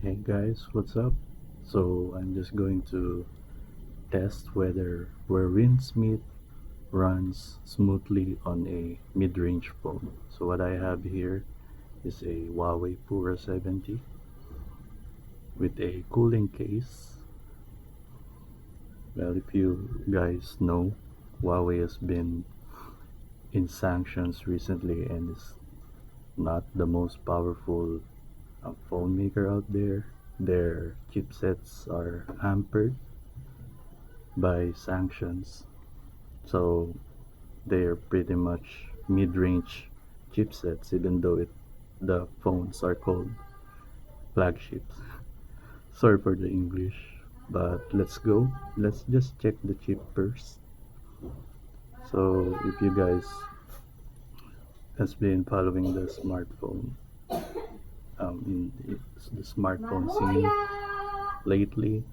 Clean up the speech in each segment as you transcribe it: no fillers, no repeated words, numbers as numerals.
Hey guys, what's up? So I'm just going to test whether where Winsmith runs smoothly on a mid-range phone. So what I have here is a Huawei Pura 70 with a cooling case. Well, if you guys know, Huawei has been in sanctions recently and is not the most powerful phone maker out there. Their chipsets are hampered by sanctions. So they're pretty much mid-range chipsets, even though the phones are called flagships. Sorry for the English, but let's go. Let's just check the chip first. So if you guys has been following the smartphone, in the smartphone scene lately,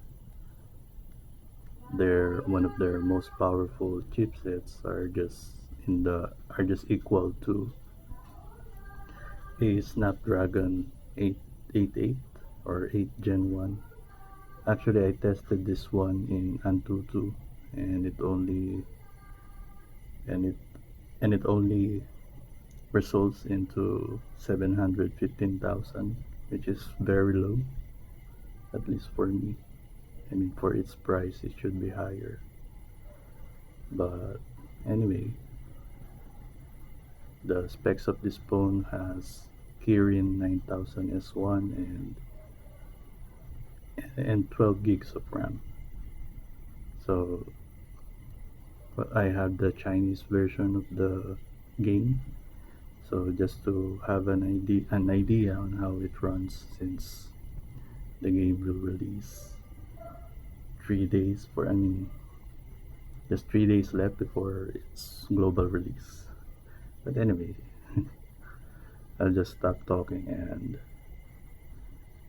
their one of their most powerful chipsets are just equal to a Snapdragon 888 or 8 Gen 1. Actually, I tested this one in AnTuTu and and it it only results into 715,000, which is very low, at least for me. I mean, for its price, it should be higher. But anyway, the specs of this phone has Kirin 9000 S1 and 12 gigs of RAM. So I have the Chinese version of the game. So just to have an idea on how it runs, since the game will release 3 days for I mean just 3 days left before its global release. But anyway, I'll just stop talking and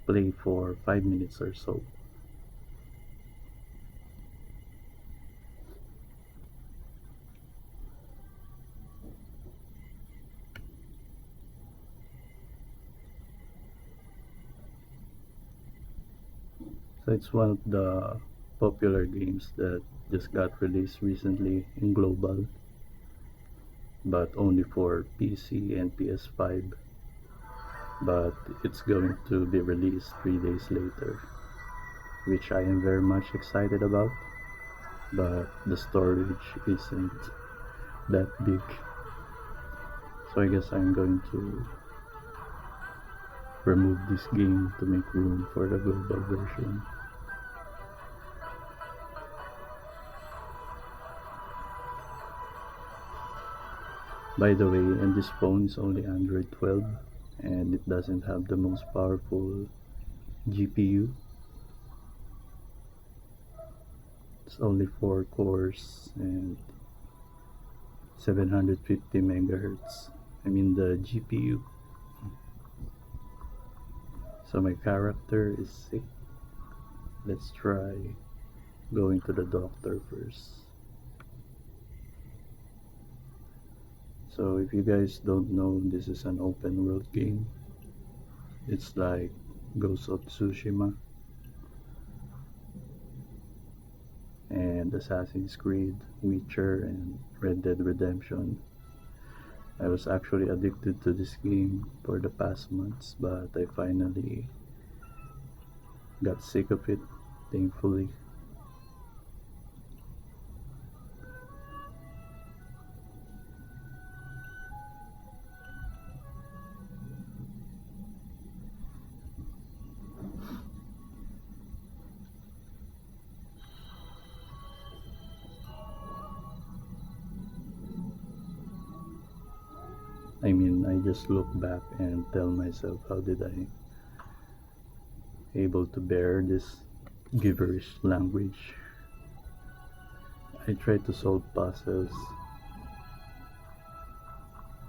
play for 5 minutes or so. So it's one of the popular games that just got released recently in global, but only for PC and PS5. But it's going to be released 3 days later, which I am very much excited about. But the storage isn't that big, so I guess I'm going to remove this game to make room for the global version. By the way, and this phone is only Android 12 and it doesn't have the most powerful GPU. It's only 4 cores and 750 megahertz. I mean the GPU. So my character is sick. Let's try going to the doctor first. So if you guys don't know, this is an open world game. It's like Ghost of Tsushima and Assassin's Creed, Witcher, and Red Dead Redemption. I was actually addicted to this game for the past months, but I finally got sick of it, thankfully. I mean, I just look back and tell myself, how did I able to bear this gibberish language? I try to solve puzzles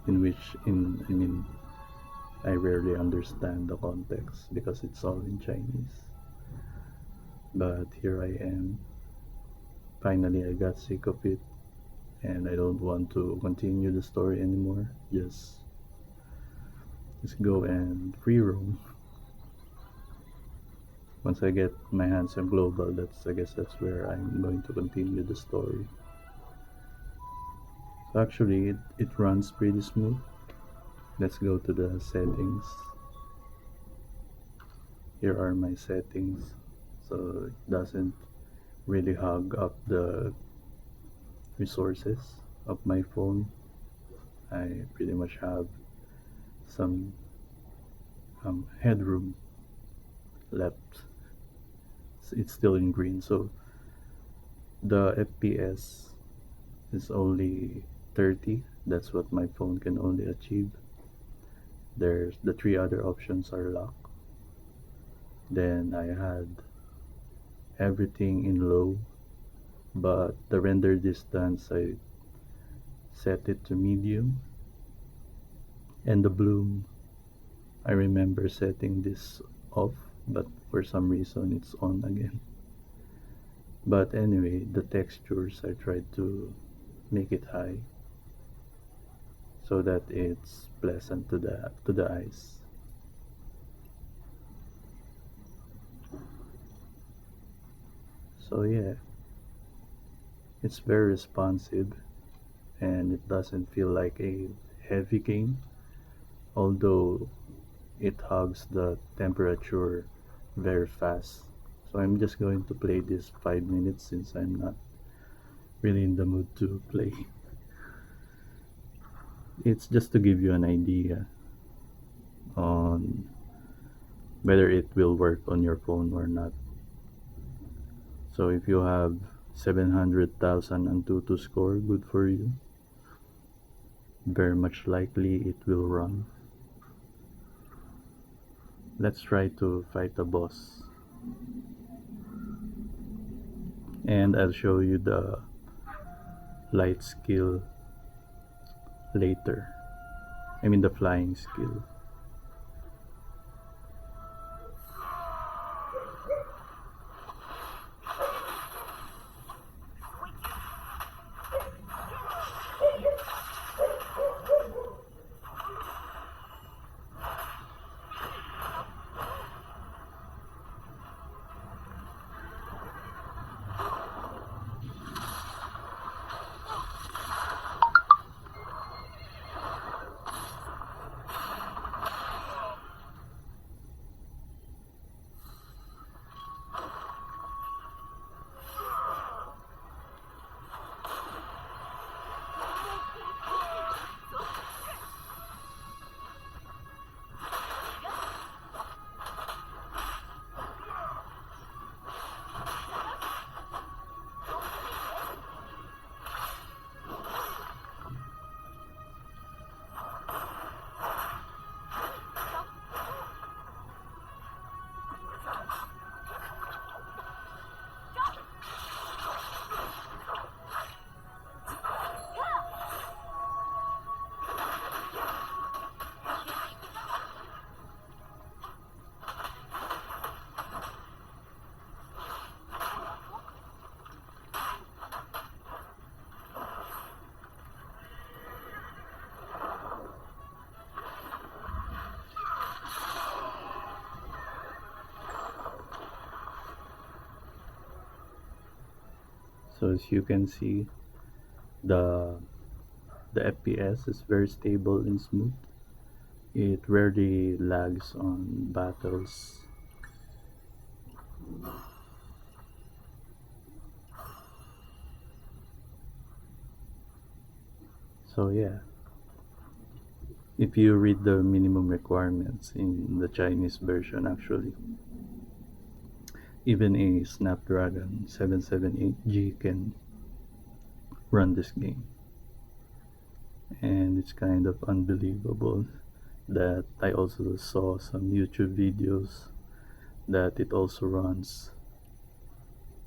in which in I mean I rarely understand the context because it's all in Chinese. But here I am. Finally I got sick of it and I don't want to continue the story anymore. Just go and free roam. Once I get my hands on global, I guess that's where I'm going to continue the story. So actually, it runs pretty smooth. Let's go to the settings. Here are my settings. So it doesn't really hog up the resources of my phone. I pretty much have some headroom left. It's still in green, so the FPS is only 30. That's what my phone can only achieve. There's the three other options are locked. Then I had everything in low, but the render distance I set it to medium, and the bloom I remember setting this off, but for some reason it's on again. But anyway, the textures I tried to make it high so that it's pleasant to the eyes. So yeah, it's very responsive and it doesn't feel like a heavy game, although it hugs the temperature very fast. So I'm just going to play this 5 minutes since I'm not really in the mood to play. It's just to give you an idea on whether it will work on your phone or not. So if you have 700,000 AnTuTu score, good for you. Very much likely it will run. Let's try to fight the boss. And I'll show you the light skill later. I mean the flying skill. So as you can see, the the FPS is very stable and smooth. It rarely lags on battles. So yeah, if you read the minimum requirements in the Chinese version actually, even a Snapdragon 778G can run this game. And it's kind of unbelievable that I also saw some YouTube videos that it also runs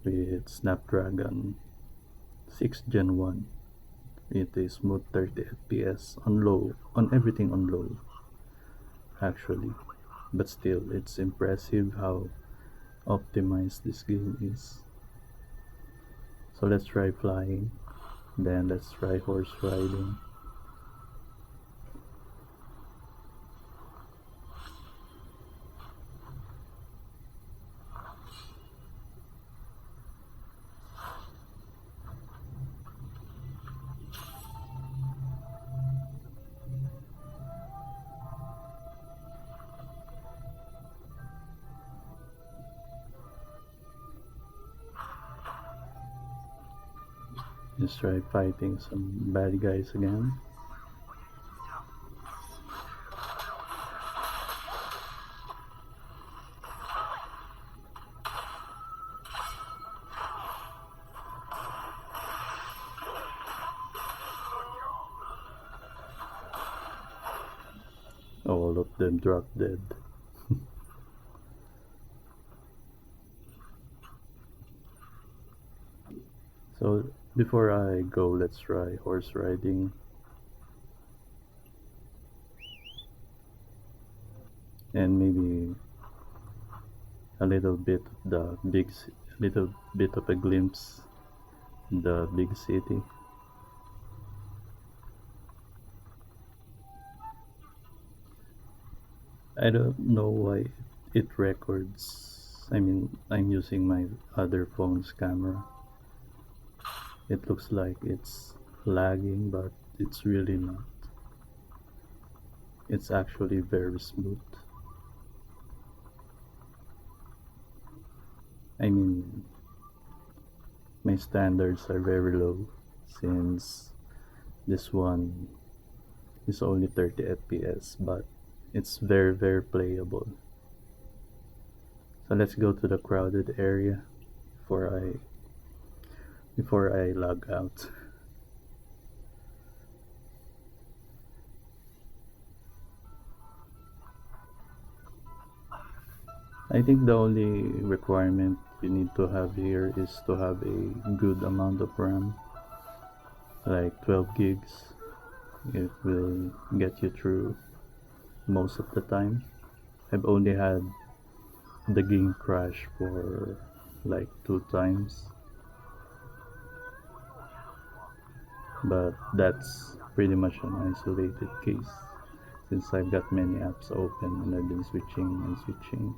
with Snapdragon 6 Gen 1 with a smooth 30 FPS on low, on everything on low actually. But still, it's impressive how optimized this game is. So let's try flying, then let's try horse riding. Let's try fighting some bad guys again. All of them drop dead. So before I go, let's try horse riding and maybe a little bit of the little bit of a glimpse the big city. I don't know why it records. I mean, I'm using my other phone's camera. It looks like it's lagging, but it's really not. It's actually very smooth. I mean, my standards are very low since this one is only 30 FPS, but it's very, very playable. So let's go to the crowded area before I log out. I think the only requirement you need to have here is to have a good amount of RAM, like 12 gigs. It will get you through most of the time. I've only had the game crash for like 2 times, but that's pretty much an isolated case since I've got many apps open and I've been switching and switching.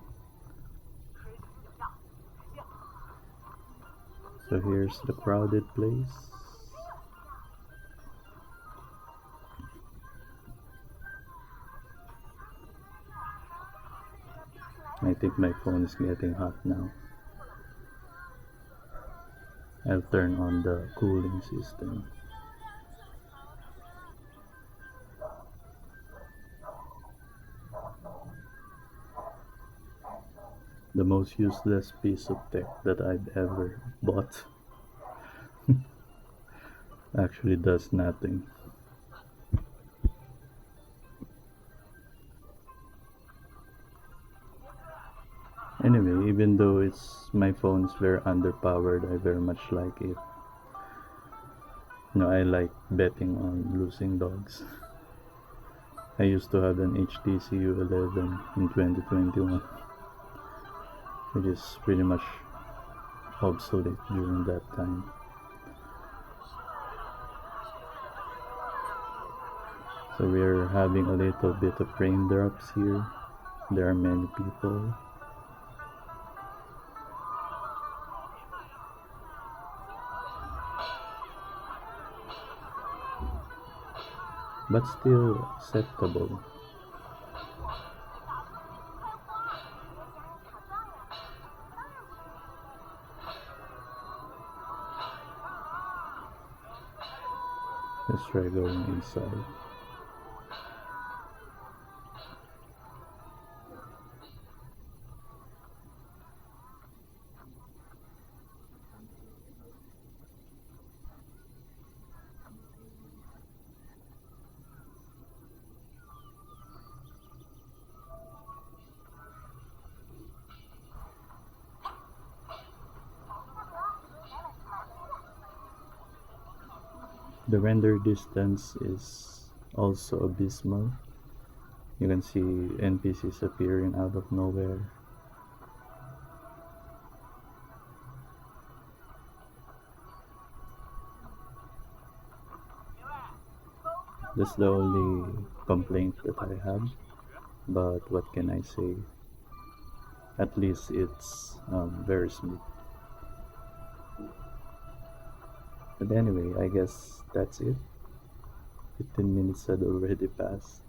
So here's the crowded place. I think my phone is getting hot now. I'll turn on the cooling system. The most useless piece of tech that I've ever bought actually does nothing. Anyway, even though it's my phone is very underpowered, I very much like it. I like betting on losing dogs. I used to have an HTCU 11 in 2021, which is pretty much obsolete during that time. So we're having a little bit of raindrops here. There are many people. But still acceptable. Let's try going inside. The render distance is also abysmal. You can see NPCs appearing out of nowhere. That's the only complaint that I have. But what can I say? At least it's very smooth. But anyway, I guess that's it. 15 minutes had already passed.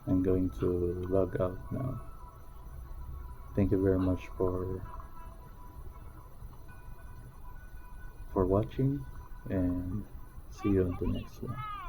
I'm going to log out now. Thank you very much for for watching and see you on the next one.